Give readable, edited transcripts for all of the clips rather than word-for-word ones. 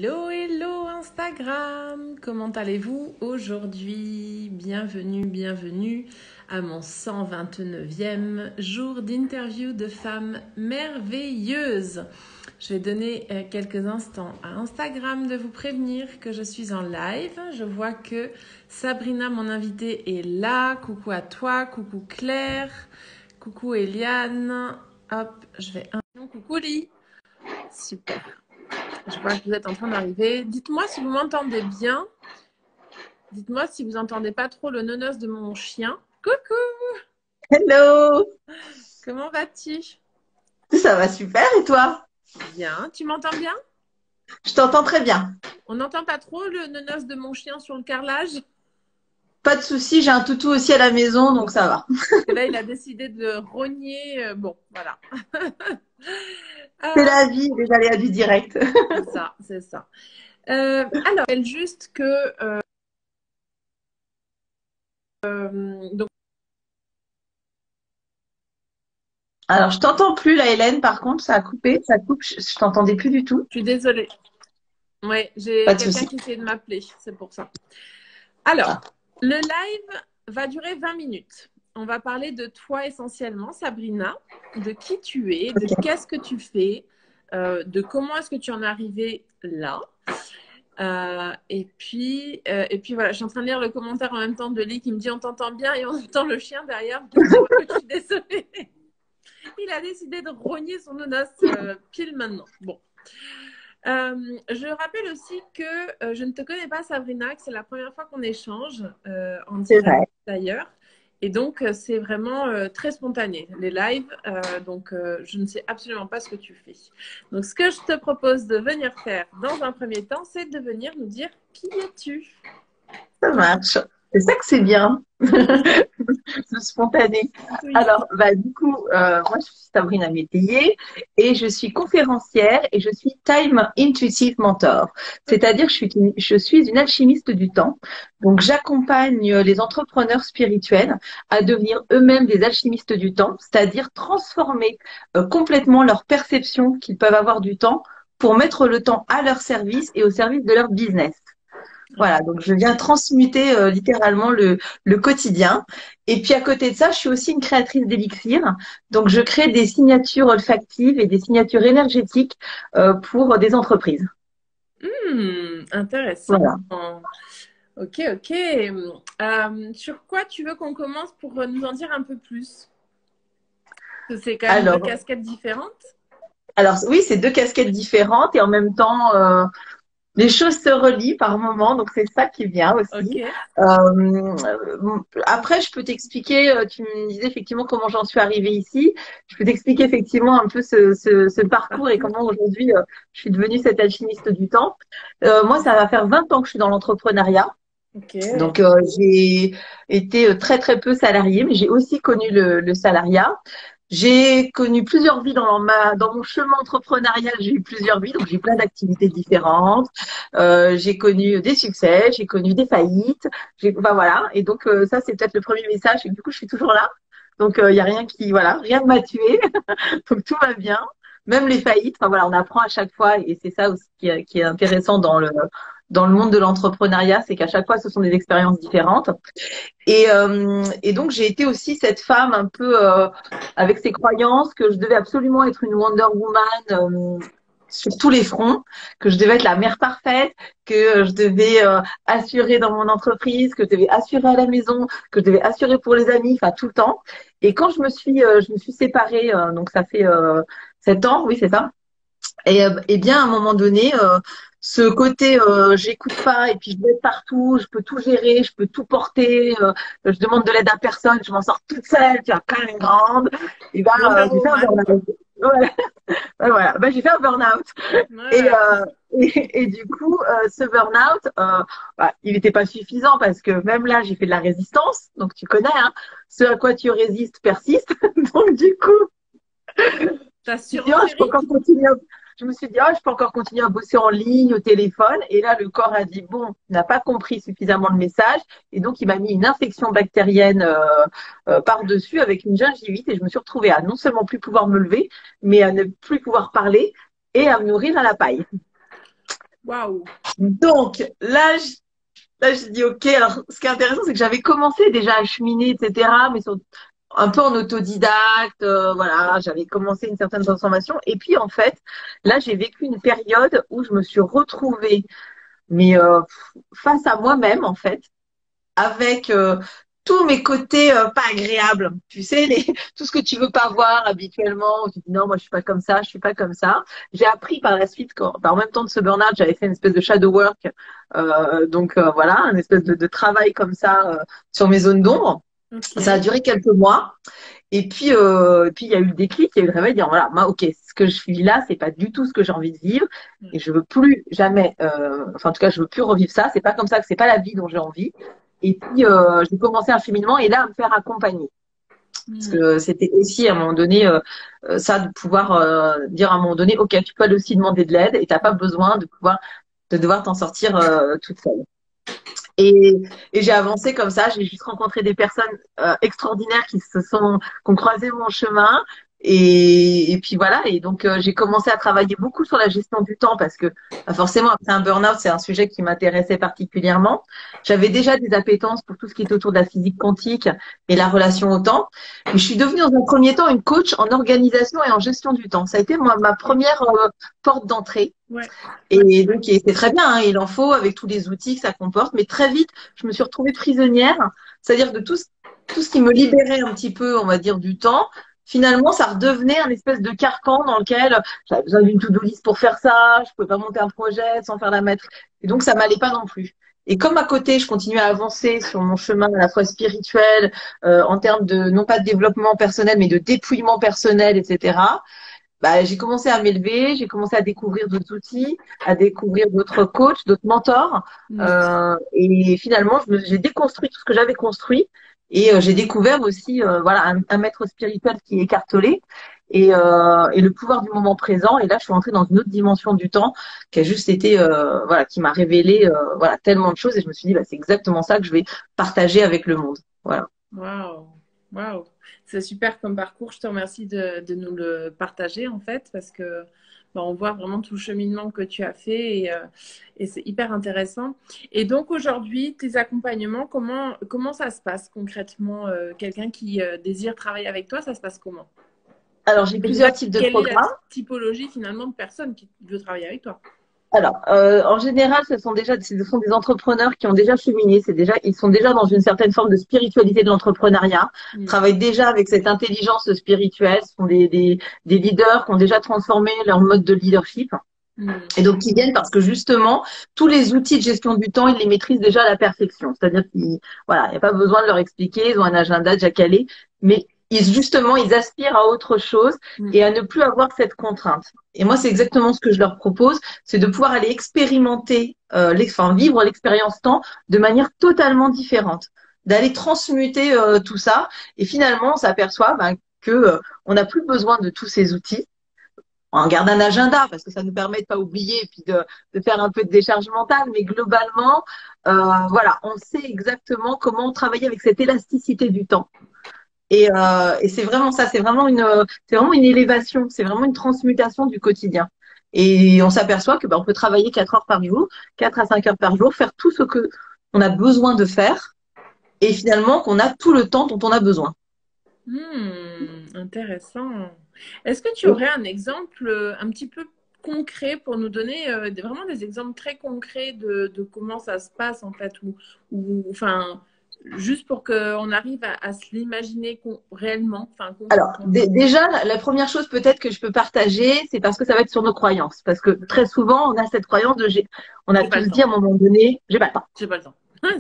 Hello, hello Instagram, comment allez-vous aujourd'hui? Bienvenue à mon 129e jour d'interview de femmes merveilleuses. Je vais donner quelques instants à Instagram de vous prévenir que je suis en live. Je vois que Sabrina, mon invitée, est là. Coucou à toi, coucou Claire, coucou Eliane. Hop, je vais... Coucou Lee. Super. Je vois que vous êtes en train d'arriver. Dites-moi si vous m'entendez bien. Dites-moi si vous n'entendez pas trop le nonos de mon chien. Coucou! Hello! Comment vas-tu? Ça va super et toi? Bien. Tu m'entends bien? Je t'entends très bien. On n'entend pas trop le nonos de mon chien sur le carrelage? Pas de souci, j'ai un toutou aussi à la maison, donc ça va. Et là, il a décidé de rogner. Bon, voilà. C'est Euh, la vie, les aléas du direct. c'est ça, c'est ça. Alors, elle juste que... donc, Alors, je t'entends plus, là, Hélène, par contre, ça a coupé, ça coupe, je t'entendais plus du tout. je suis désolée. Ouais, Pas j'ai de quelqu'un souci. qui essaie de m'appeler, c'est pour ça. Alors, Ah, le live va durer 20 minutes. On va parler de toi essentiellement, Sabrina, de qui tu es, de ok. qu'est-ce que tu fais, de comment est-ce que tu en es arrivée là. Et puis voilà, je suis en train de lire le commentaire en même temps de Lee qui me dit on t'entend bien et on entend le chien derrière qui me dit je suis désolée. Il a décidé de rogner son nonos pile maintenant. Bon. Je rappelle aussi que je ne te connais pas, Sabrina, que c'est la première fois qu'on échange en C'est direct vrai. d'ailleurs. Et donc, c'est vraiment très spontané, les lives. Donc, je ne sais absolument pas ce que tu fais. Donc, ce que je te propose de venir faire dans un premier temps, c'est de venir nous dire qui es-tu? Ça marche. C'est ça que c'est bien. Le spontané. Oui. Alors, du coup, moi, je suis Sabrina Métayer et je suis conférencière et je suis Time Intuitive Mentor. C'est-à-dire, je suis une alchimiste du temps. Donc, j'accompagne les entrepreneurs spirituels à devenir eux-mêmes des alchimistes du temps, c'est-à-dire transformer complètement leur perception qu'ils peuvent avoir du temps pour mettre le temps à leur service et au service de leur business. Voilà, donc je viens transmuter littéralement le quotidien. Et puis à côté de ça, je suis aussi une créatrice d'élixir. Donc je crée des signatures olfactives et des signatures énergétiques pour des entreprises. Intéressant. Voilà. Ok, ok. Sur quoi tu veux qu'on commence pour nous en dire un peu plus? Parce que c'est quand même deux Alors, casquettes différentes. alors oui, c'est deux casquettes différentes et en même temps, les choses se relient par moments, donc c'est ça qui vient Ok. aussi. Euh, Après, je peux t'expliquer, tu me disais effectivement comment j'en suis arrivée ici. Je peux t'expliquer effectivement un peu ce parcours et Parcours. comment aujourd'hui je suis devenue cette alchimiste du temps. Moi, ça va faire 20 ans que je suis dans l'entrepreneuriat. Ok. Donc, j'ai été très, très peu salariée, mais j'ai aussi connu le salariat. J'ai connu plusieurs vies dans mon chemin entrepreneurial. J'ai eu plusieurs vies, donc j'ai plein d'activités différentes. J'ai connu des succès, j'ai connu des faillites. Enfin voilà. Et donc ça, c'est peut-être le premier message. Et du coup, je suis toujours là. Donc il y a rien qui, voilà, rien ne m'a tué. Donc tout va bien. Même les faillites. Enfin voilà, on apprend à chaque fois, et c'est ça aussi qui est intéressant dans le monde de l'entrepreneuriat, c'est qu'à chaque fois, ce sont des expériences différentes. Et donc, j'ai été aussi cette femme un peu avec ses croyances que je devais absolument être une Wonder Woman sur tous les fronts, que je devais être la mère parfaite, que je devais assurer dans mon entreprise, que je devais assurer à la maison, que je devais assurer pour les amis, enfin tout le temps. Et quand je me suis séparée, donc ça fait 7 ans, oui, c'est ça. Et bien, à un moment donné, ce côté j'écoute pas et puis je vais être partout, je peux tout gérer, je peux tout porter, je demande de l'aide à personne, je m'en sors toute seule, tu vois, quand même grande. Et ben, Wonder j'ai fait un Woman, quoi. burn-out. Voilà, ouais, voilà. Ben, j'ai fait un burn-out. Et, Ouais. et du coup, ce burn-out, il n'était pas suffisant parce que même là, j'ai fait de la résistance. Donc, tu connais, hein, ce à quoi tu résistes persiste. Donc, du coup, T'as je me suis dit, oh, je peux surenchéri? encore continuer. Je me suis dit, oh, je peux encore continuer à bosser en ligne, au téléphone. Et là, le corps a dit, bon, il n'a pas compris suffisamment le message. Et donc, il m'a mis une infection bactérienne par-dessus avec une gingivite. Et je me suis retrouvée à non seulement plus pouvoir me lever, mais à ne plus pouvoir parler et à me nourrir à la paille. Waouh. Donc là, je dis OK. Alors, ce qui est intéressant, c'est que j'avais commencé déjà à cheminer, etc., mais un peu en autodidacte. Voilà, j'avais commencé une certaine transformation. Et puis, en fait, là, j'ai vécu une période où je me suis retrouvée, mais face à moi-même, en fait, avec tous mes côtés pas agréables. Tu sais, tout ce que tu veux pas voir habituellement. Où tu dis non, moi je suis pas comme ça, je suis pas comme ça. J'ai appris par la suite, en même temps de ce burn-out, j'avais fait une espèce de shadow work. Donc voilà, une espèce de travail comme ça sur mes zones d'ombre. Ça a Ok. duré quelques mois. Et puis il y a eu le déclic, il y a eu le réveil, dire voilà, moi, ok, ce que je vis là, c'est pas du tout ce que j'ai envie de vivre, et je veux plus jamais, enfin en tout cas, je veux plus revivre ça. C'est pas comme ça, que c'est pas la vie dont j'ai envie. Et puis j'ai commencé un cheminement et là à me faire accompagner, parce Hmm. que c'était aussi à un moment donné ça de pouvoir dire à un moment donné, ok, tu peux aller aussi demander de l'aide et t'as pas besoin de devoir t'en sortir toute seule. Et, et j'ai avancé comme ça. J'ai juste rencontré des personnes extraordinaires qui ont croisé mon chemin. Et puis voilà. Et donc j'ai commencé à travailler beaucoup sur la gestion du temps parce que forcément après un burn-out, c'est un sujet qui m'intéressait particulièrement. J'avais déjà des appétences pour tout ce qui est autour de la physique quantique et la relation au temps. Mais je suis devenue dans un premier temps une coach en organisation et en gestion du temps. Ça a été ma première porte d'entrée. Ouais. Et donc, c'est très bien, hein, il en faut avec tous les outils que ça comporte. Mais très vite, je me suis retrouvée prisonnière, c'est-à-dire de tout ce qui me libérait un petit peu, on va dire, du temps. Finalement, ça redevenait un espèce de carcan dans lequel j'avais besoin d'une to-do list pour faire ça, je pouvais pas monter un projet sans faire la mettre. Et donc, ça m'allait pas non plus. Et comme à côté, je continuais à avancer sur mon chemin à la fois spirituel, en termes de, non pas de développement personnel, mais de dépouillement personnel, etc., bah, j'ai commencé à m'élever, j'ai commencé à découvrir d'autres outils, à découvrir d'autres coachs, d'autres mentors. Hmm. Et finalement, j'ai déconstruit tout ce que j'avais construit. Et j'ai découvert aussi voilà, un maître spirituel qui est écartelé et le pouvoir du moment présent. Et là, je suis entrée dans une autre dimension du temps qui a juste été, voilà, qui m'a révélé voilà, tellement de choses. Et je me suis dit, bah, c'est exactement ça que je vais partager avec le monde. Voilà. Waouh. Waouh. C'est super comme parcours. Je te remercie de nous le partager en fait parce que on voit vraiment tout le cheminement que tu as fait et c'est hyper intéressant. Et donc aujourd'hui, tes accompagnements, comment ça se passe concrètement? Quelqu'un qui désire travailler avec toi, ça se passe comment? Alors, j'ai Et déjà, plusieurs types de quelle est la programmes. typologie finalement de personne qui veut travailler avec toi? Alors, en général, ce sont des entrepreneurs qui ont déjà cheminé. Ils sont déjà dans une certaine forme de spiritualité de l'entrepreneuriat, Hmm. travaillent déjà avec cette intelligence spirituelle. Ce sont des leaders qui ont déjà transformé leur mode de leadership. Hmm. Et donc, qui viennent parce que justement, tous les outils de gestion du temps, ils les maîtrisent déjà à la perfection. C'est-à-dire qu'il voilà, il n'y a pas besoin de leur expliquer, ils ont un agenda déjà calé, mais justement, ils aspirent à autre chose Hmm. et à ne plus avoir cette contrainte. Et moi, c'est exactement ce que je leur propose, c'est de pouvoir aller expérimenter, enfin, vivre l'expérience temps de manière totalement différente, d'aller transmuter tout ça. Et finalement, on s'aperçoit que on n'a plus besoin de tous ces outils. On garde un agenda parce que ça nous permet de pas oublier et puis de faire un peu de décharge mentale, mais globalement, voilà, on sait exactement comment travailler avec cette élasticité du temps. Et c'est vraiment ça, c'est vraiment une élévation, c'est vraiment une transmutation du quotidien. Et on s'aperçoit que on peut travailler 4 heures par jour, 4 à 5 heures par jour, faire tout ce que on a besoin de faire, et finalement qu'on a tout le temps dont on a besoin. Intéressant. Est-ce que tu aurais un exemple un petit peu concret pour nous donner vraiment des exemples très concrets de comment ça se passe en fait, enfin, juste pour qu'on arrive à se l'imaginer réellement, enfin Alors, concrètement. déjà, la première chose peut-être que je peux partager, c'est parce que ça va être sur nos croyances. Parce que très souvent, on a cette croyance on a J'ai pas tous le dit temps. à un moment donné, j'ai pas le temps. J'ai pas le temps.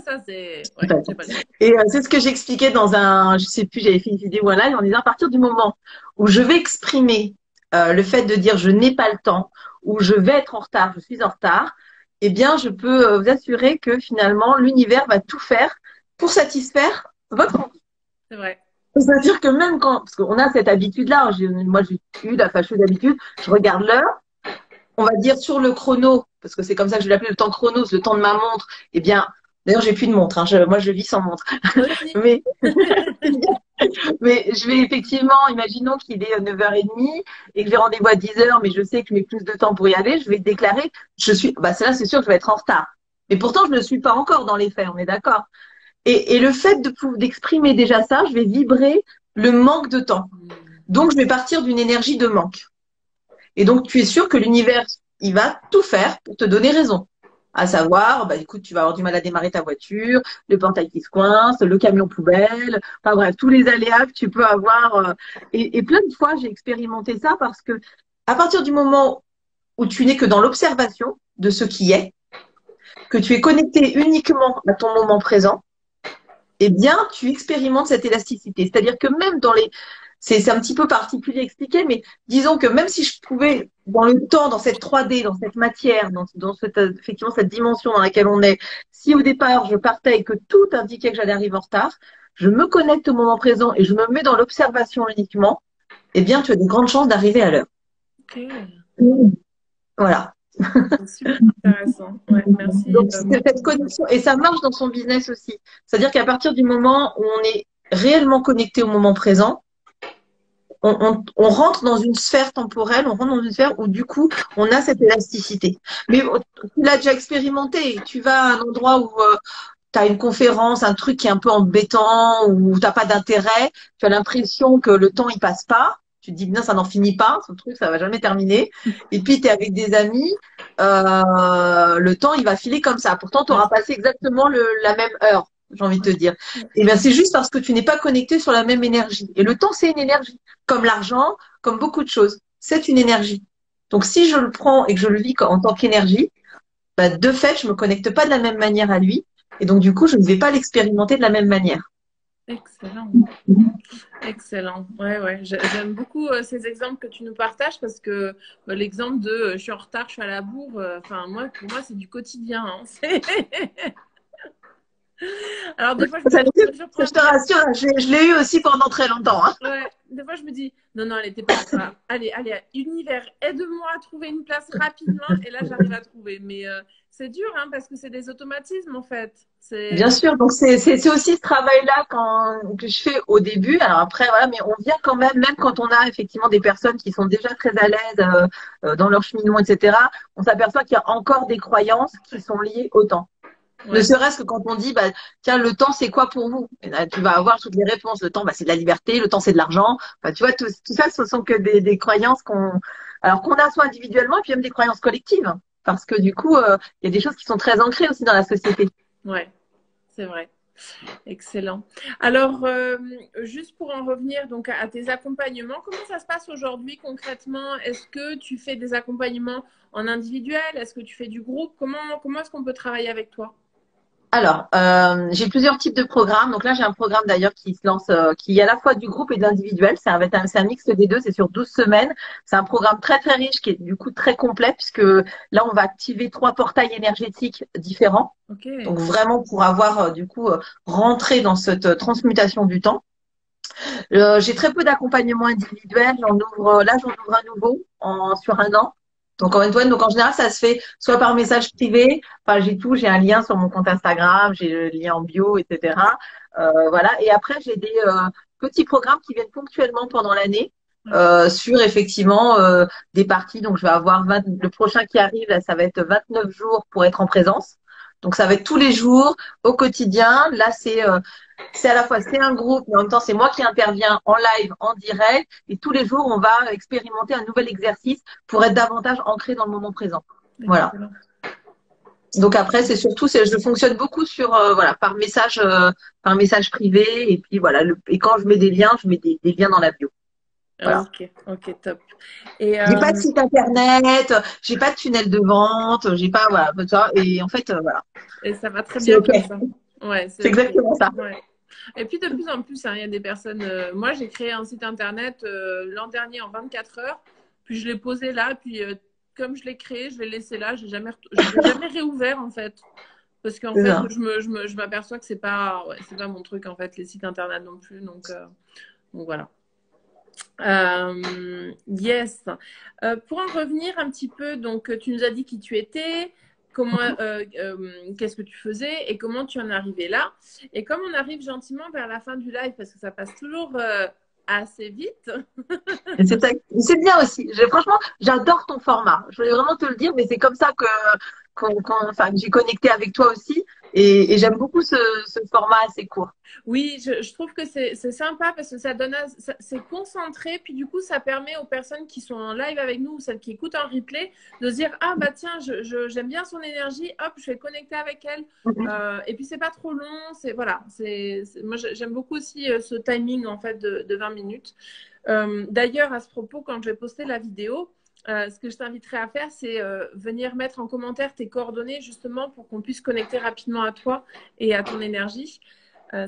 Ça, c'est. J'ai Ouais, pas le j'ai temps. pas le temps. Et c'est ce que j'expliquais je sais plus, j'avais fait une vidéo en live en disant à partir du moment où je vais exprimer le fait de dire je n'ai pas le temps, ou je vais être en retard, je suis en retard, eh bien, je peux vous assurer que finalement, l'univers va tout faire pour satisfaire votre envie. C'est vrai. C'est-à-dire que même parce qu'on a cette habitude-là, moi j'ai eu la fâcheuse habitude, je regarde l'heure, on va dire sur le chrono, parce que c'est comme ça que je l'appelle le temps chrono, c'est le temps de ma montre. Eh bien, d'ailleurs j'ai plus de montre, hein, moi je vis sans montre. Moi aussi. Mais Mais je vais effectivement, imaginons qu'il est 9h30 et que j'ai rendez-vous à 10h, mais je sais que je mets plus de temps pour y aller, je vais déclarer, là, c'est sûr que je vais être en retard. Mais pourtant, je ne le suis pas encore dans les faits, on est d'accord. Et le fait d'exprimer déjà ça, je vais vibrer le manque de temps. Donc, je vais partir d'une énergie de manque. Et donc, tu es sûr que l'univers, il va tout faire pour te donner raison. À savoir, bah, écoute, tu vas avoir du mal à démarrer ta voiture, le portail qui se coince, le camion poubelle, enfin bref, tous les aléas que tu peux avoir. Et plein de fois, j'ai expérimenté ça parce que à partir du moment où tu n'es que dans l'observation de ce qui est, que tu es connecté uniquement à ton moment présent, eh bien, tu expérimentes cette élasticité. C'est-à-dire que même dans les... C'est un petit peu particulier à expliquer, mais disons que même si je pouvais, dans le temps, dans cette 3D, dans cette matière, dans cette, effectivement cette dimension dans laquelle on est, si au départ je partais et que tout indiquait que j'allais arriver en retard, je me connecte au moment présent et je me mets dans l'observation uniquement, eh bien, tu as de grandes chances d'arriver à l'heure. Ok, Voilà. c'est super intéressant. Ouais, merci. Donc, c'est cette connexion, et ça marche dans son business aussi. C'est-à-dire qu'à partir du moment où on est réellement connecté au moment présent, on rentre dans une sphère temporelle, on rentre dans une sphère où du coup, on a cette élasticité. Mais tu l'as déjà expérimenté. Tu vas à un endroit où tu as une conférence, un truc qui est un peu embêtant, où tu n'as pas d'intérêt, tu as l'impression que le temps, il passe pas. Tu te dis, non, ça n'en finit pas, ce truc, ça va jamais terminer. Et puis, tu es avec des amis, le temps, il va filer comme ça. Pourtant, tu auras passé exactement la même heure, j'ai envie de te dire. Et bien, c'est juste parce que tu n'es pas connecté sur la même énergie. Et le temps, c'est une énergie. Comme l'argent, comme beaucoup de choses. C'est une énergie. Donc, si je le prends et que je le vis en tant qu'énergie, bah, de fait, je me connecte pas de la même manière à lui. Et donc, du coup, je ne vais pas l'expérimenter de la même manière. Excellent. Excellent. Ouais, ouais. J'aime beaucoup ces exemples que tu nous partages parce que l'exemple de je suis en retard, je suis à la bourre, enfin, moi, pour moi, c'est du quotidien. Hein. Alors, des fois, je Ça, me je surprends à me te dire, rassure, je l'ai eu aussi pendant très longtemps. Hein. ouais, des fois, je me dis, non, non, elle n'était pas ça. Allez, allez, univers, aide-moi à trouver une place rapidement. Et là, j'arrive à trouver. Mais c'est dur, hein, parce que c'est des automatismes, en fait. Bien C'est... sûr, donc c'est aussi ce travail-là que je fais au début. Alors après, voilà, mais on vient quand même quand on a effectivement des personnes qui sont déjà très à l'aise dans leur cheminement, etc., on s'aperçoit qu'il y a encore des croyances qui sont liées au temps. Ne Ouais. serait-ce que quand on dit, bah, tiens, le temps, c'est quoi pour vous? Et là, tu vas avoir toutes les réponses. Le temps, bah, c'est de la liberté. Le temps, c'est de l'argent. Enfin, tu vois, tout ça, ce sont que des croyances alors qu'on a soit individuellement et puis même des croyances collectives. Parce que du coup, il y a des choses qui sont très ancrées aussi dans la société. Ouais, c'est vrai. Excellent. Alors, juste pour en revenir donc à tes accompagnements, comment ça se passe aujourd'hui concrètement? Est-ce que tu fais des accompagnements en individuel? Est-ce que tu fais du groupe? Comment est-ce qu'on peut travailler avec toi? Alors, j'ai plusieurs types de programmes. Donc là, j'ai un programme d'ailleurs qui se lance, qui est à la fois du groupe et de l'individuel. C'est un mix des deux. C'est sur 12 semaines. C'est un programme très, très riche qui est du coup très complet puisque là, on va activer 3 portails énergétiques différents. Ok, Donc vraiment pour avoir du coup rentré dans cette transmutation du temps. J'ai très peu d'accompagnement individuel. J'en ouvre un nouveau sur un an. Donc donc en général, ça se fait soit par message privé. Enfin, j'ai un lien sur mon compte Instagram, j'ai le lien en bio, etc. Voilà. Et après, j'ai des petits programmes qui viennent ponctuellement pendant l'année. Sur effectivement des parties. Donc, je vais avoir le prochain qui arrive, là, ça va être 29 jours pour être en présence. Donc, ça va être tous les jours, au quotidien. Là, c'est à la fois, c'est un groupe, mais en même temps, c'est moi qui interviens en live, en direct. Et tous les jours, on va expérimenter un nouvel exercice pour être davantage ancré dans le moment présent. Voilà. excellent. Donc après, je fonctionne beaucoup sur, voilà, par message privé. Et puis voilà, et quand je mets des liens, je mets des liens dans la bio. Voilà. Ok, ok, top. Et J'ai pas de site internet, j'ai pas de tunnel de vente, j'ai pas, voilà, tu vois. Et en fait, voilà, ça va très c'est bien OK. comme ça. Ouais, c'est C'est ok. exactement ça. Ouais. Et puis de plus en plus, hein, il y a des personnes. Moi, j'ai créé un site internet l'an dernier en 24 heures. Puis je l'ai posé là. Puis comme je l'ai créé, je l'ai laissé là. Je l'ai jamais réouvert en fait. Parce qu'en C'est fait, ça. je m'aperçois que c'est pas mon truc en fait, les sites internet non plus. Donc voilà. Yes. Pour en revenir un petit peu, donc tu nous as dit qui tu étais. comment, qu'est-ce que tu faisais et comment tu en es arrivé là. Et comme on arrive gentiment vers la fin du live, parce que ça passe toujours assez vite. C'est bien aussi. Franchement, j'adore ton format. Je voulais vraiment te le dire, mais c'est comme ça enfin, que j'ai connecté avec toi aussi. Et j'aime beaucoup ce format assez court. Oui, je trouve que c'est sympa parce que ça donne, c'est concentré, puis du coup, ça permet aux personnes qui sont en live avec nous ou celles qui écoutent en replay de se dire, ah bah tiens, j'aime bien son énergie, hop, je vais connecter avec elle. Et puis, c'est pas trop long, voilà, moi, j'aime beaucoup aussi ce timing en fait de 20 minutes. D'ailleurs, à ce propos, quand je vais poster la vidéo, ce que je t'inviterai à faire, c'est venir mettre en commentaire tes coordonnées justement pour qu'on puisse connecter rapidement à toi et à ton énergie.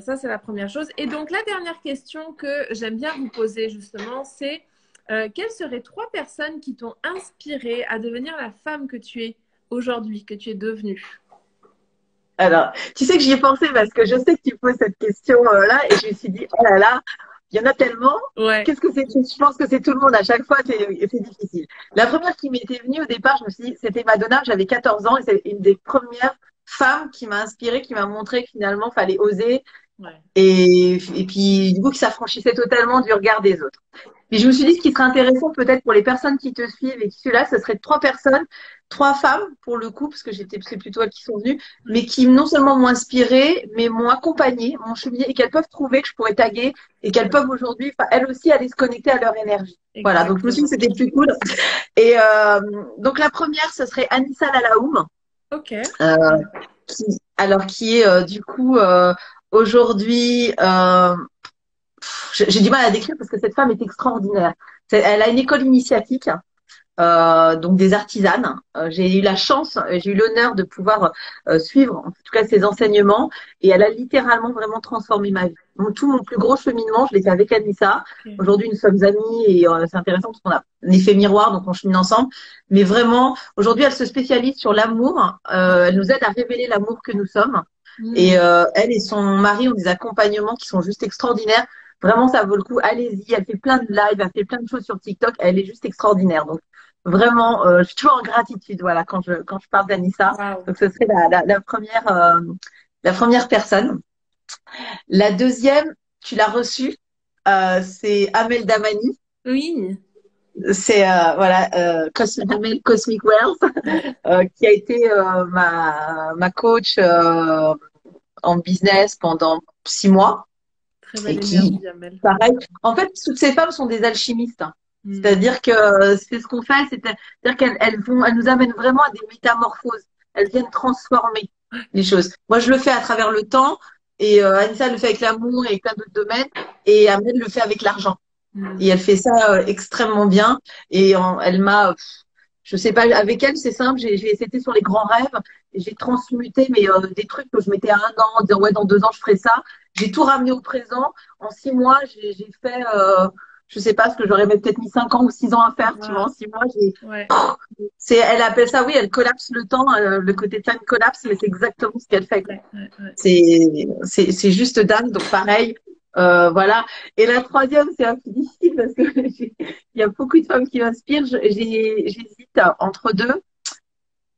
Ça, c'est la première chose. Et donc, la dernière question que j'aime bien vous poser justement, c'est quelles seraient 3 personnes qui t'ont inspiré à devenir la femme que tu es aujourd'hui, que tu es devenue? Alors, tu sais que j'y ai pensé parce que je sais que tu poses cette question-là et je me suis dit, oh là là, il y en a tellement. Ouais. Qu'est-ce que c'est? Je pense que c'est tout le monde à chaque fois, c'est difficile. La première qui m'était venue au départ, je me suis dit, c'était Madonna, j'avais 14 ans et c'est une des premières femmes qui m'a inspirée, qui m'a montré que finalement, fallait oser. Ouais. Et puis, du coup, que ça franchissait totalement du regard des autres. Et je me suis dit, ce qui serait intéressant peut-être pour les personnes qui te suivent et qui sont là, ce serait 3 personnes, 3 femmes pour le coup, parce que c'est plutôt elles qui sont venues, mais qui non seulement m'ont inspirée, mais m'ont accompagnée, m'ont cheminé et qu'elles peuvent trouver, que je pourrais taguer et qu'elles peuvent aujourd'hui, elles aussi, aller se connecter à leur énergie. Exactement. Voilà, donc je me suis dit que c'était plus cool. Et donc la première, ce serait Anissa Lalaoum. Ok. Qui est du coup aujourd'hui j'ai du mal à décrire parce que cette femme est extraordinaire. Elle a une école initiatique, donc des artisanes. J'ai eu la chance, j'ai eu l'honneur de pouvoir suivre en tout cas ses enseignements et elle a littéralement vraiment transformé ma vie. Tout mon plus gros cheminement, je l'ai fait avec Anissa. Okay. Aujourd'hui, nous sommes amis et c'est intéressant parce qu'on a un effet miroir, donc on chemine ensemble. Mais vraiment, aujourd'hui, elle se spécialise sur l'amour. Elle nous aide à révéler l'amour que nous sommes. Et elle et son mari ont des accompagnements qui sont juste extraordinaires. Vraiment, ça vaut le coup. Allez-y. Elle fait plein de lives, elle fait plein de choses sur TikTok. Elle est juste extraordinaire. Donc, vraiment, je suis toujours en gratitude, voilà, quand je parle d'Anissa. Wow. Donc, ce serait la première personne. La deuxième, tu l'as reçue, c'est Amel Damani. Oui. C'est Amel Cosmic Wealth, qui a été ma coach en business pendant 6 mois. Très belle énergie, Amel. Pareil. En fait, toutes ces femmes sont des alchimistes. C'est-à-dire que c'est ce qu'on fait, c'est-à-dire qu'elles nous amènent vraiment à des métamorphoses. Elles viennent transformer les choses. Moi, je le fais à travers le temps, et Anissa le fait avec l'amour et plein d'autres domaines, et Amel le fait avec l'argent. Et elle fait ça extrêmement bien. Et elle m'a, je sais pas, avec elle, c'est simple. C'était sur les grands rêves, et j'ai transmuté des trucs que je mettais à 1 an, en disant ouais, dans 2 ans je ferai ça. J'ai tout ramené au présent. En 6 mois, j'ai fait. Je sais pas ce que j'aurais peut-être mis 5 ans ou 6 ans à faire, tu vois. En 6 mois, elle appelle ça, oui, elle collapse le temps, le côté time collapse, mais c'est exactement ce qu'elle fait. C'est juste dingue. Donc pareil, voilà. Et la troisième, c'est un peu difficile parce que il y a beaucoup de femmes qui m'inspirent. J'hésite entre 2.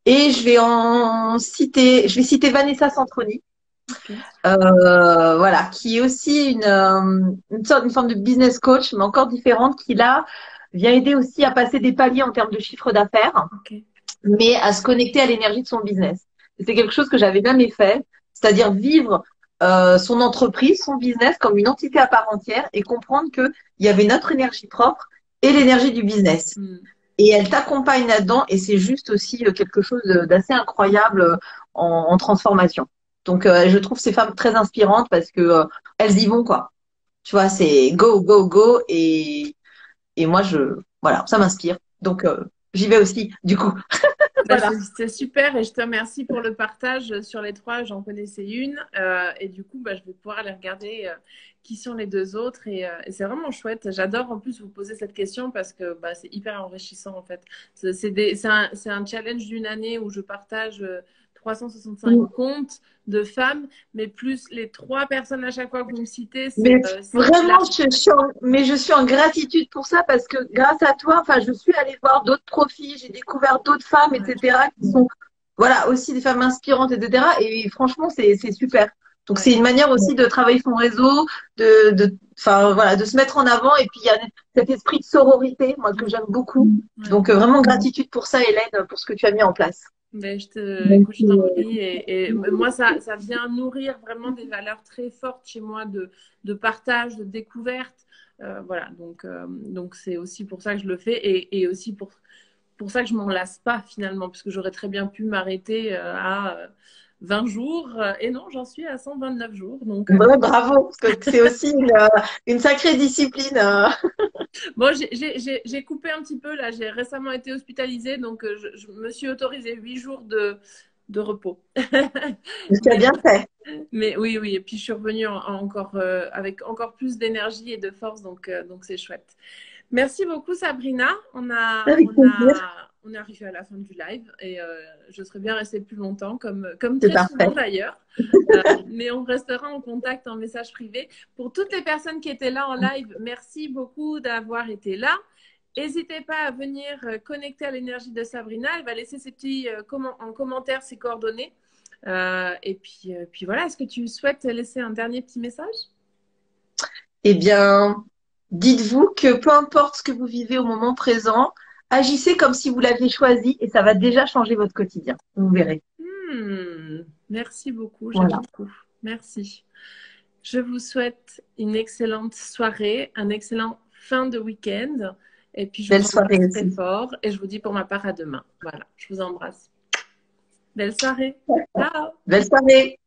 Et je vais citer Vanessa Centroni. Okay. Voilà, qui est aussi une forme de business coach, mais encore différente, qui là vient aider aussi à passer des paliers en termes de chiffre d'affaires, mais à se connecter à l'énergie de son business. Et c'est quelque chose que j'avais jamais fait, c'est-à-dire vivre son entreprise, son business comme une entité à part entière et comprendre que il y avait notre énergie propre et l'énergie du business. Et elle t'accompagne là-dedans et c'est juste aussi quelque chose d'assez incroyable en transformation. Donc, je trouve ces femmes très inspirantes parce que elles y vont, quoi. Tu vois, c'est go, go, go. Et moi, voilà, ça m'inspire. Donc, j'y vais aussi, du coup. Voilà. C'est super et je te remercie pour le partage sur les 3. J'en connaissais une et du coup, je vais pouvoir aller regarder qui sont les 2 autres et c'est vraiment chouette. J'adore en plus vous poser cette question parce que c'est hyper enrichissant en fait. C'est un challenge d'une année où je partage 365 comptes de femmes, mais plus les 3 personnes à chaque fois que vous me citez. Vraiment, je suis en gratitude pour ça parce que grâce à toi, enfin, je suis allée voir d'autres profils, j'ai découvert d'autres femmes, etc., qui sont voilà, aussi des femmes inspirantes, etc. Et franchement, c'est super. Donc, c'est Ouais, une manière aussi de travailler son réseau, enfin, voilà, de se mettre en avant. Et puis, il y a cet esprit de sororité, moi, que j'aime beaucoup. ouais. Donc, vraiment, gratitude pour ça, Hélène, pour ce que tu as mis en place. Ben, écoute, je t'en prie. Et moi, ça vient nourrir vraiment des valeurs très fortes chez moi de partage, de découverte. Voilà, donc c'est aussi pour ça que je le fais et aussi pour ça que je m'en lasse pas finalement, parce que j'aurais très bien pu m'arrêter à 20 jours. Et non, j'en suis à 129 jours. Donc, Ouais, bravo, parce que c'est aussi une sacrée discipline. bon, j'ai coupé un petit peu là. J'ai récemment été hospitalisée, donc je me suis autorisée 8 jours de repos. Tu as Mais, bien fait. mais oui, oui. Et puis je suis revenue encore avec encore plus d'énergie et de force, donc c'est chouette. Merci beaucoup, Sabrina. Avec plaisir. On est arrivé à la fin du live et je serais bien restée plus longtemps, comme C'est très souvent parfait. d'ailleurs. Mais on restera en contact en message privé. Pour toutes les personnes qui étaient là en live, merci beaucoup d'avoir été là. N'hésitez pas à venir connecter à l'énergie de Sabrina. Elle va laisser ses petits en commentaire ses coordonnées. Et puis voilà, est-ce que tu souhaites laisser un dernier petit message? Eh bien, dites-vous que peu importe ce que vous vivez au moment présent, agissez comme si vous l'aviez choisi et ça va déjà changer votre quotidien. Vous verrez. Merci beaucoup, j'aime Voilà. beaucoup. Merci. Je vous souhaite une excellente soirée, un excellent fin de week-end. Et puis, je Belle vous soirée embrasse très aussi. fort. Et je vous dis pour ma part à demain. Voilà, je vous embrasse. Belle soirée. Ciao. Belle soirée.